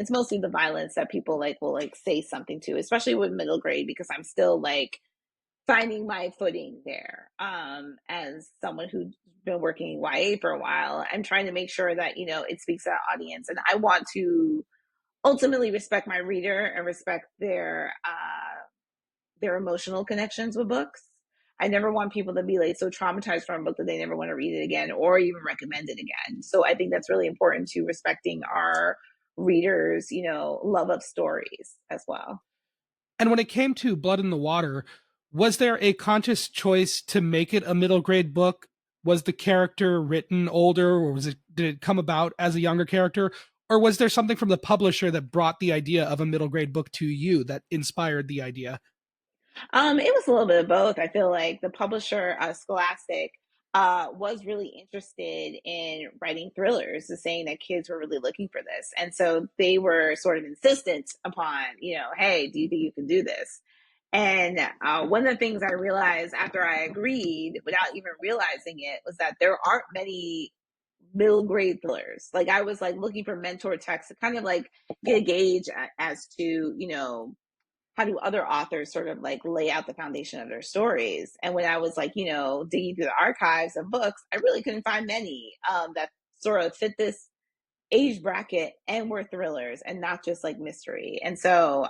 it's mostly the violence that people like will like say something to, especially with middle grade, because I'm still like finding my footing there. As someone who's been working YA for a while, I'm trying to make sure that, you know, it speaks to that audience. And I want to ultimately respect my reader and respect their emotional connections with books. I never want people to be like so traumatized from a book that they never want to read it again or even recommend it again. So I think that's really important to respecting our readers, you know, love of stories as well. And when it came to Blood in the Water, was there a conscious choice to make it a middle grade book? Was the character written older, or did it come about as a younger character? Or was there something from the publisher that brought the idea of a middle grade book to you that inspired the idea? It was a little bit of both. I feel like the publisher, Scholastic, was really interested in writing thrillers, saying that kids were really looking for this. And so they were sort of insistent upon, you know, hey, do you think you can do this? And one of the things I realized after I agreed, without even realizing it, was that there aren't many middle grade thrillers. Like I was like looking for mentor texts to kind of like get a gauge as to, you know, how do other authors sort of like lay out the foundation of their stories? And when I was like, you know, digging through the archives of books, I really couldn't find many that sort of fit this age bracket and were thrillers and not just like mystery. And so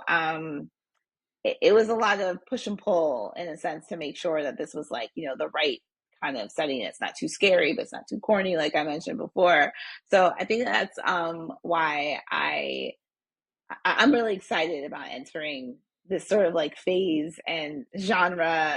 it was a lot of push and pull in a sense to make sure that this was like, you know, the right kind of setting. It's not too scary, but it's not too corny, like I mentioned before. So I think that's why I'm really excited about entering this sort of like phase and genre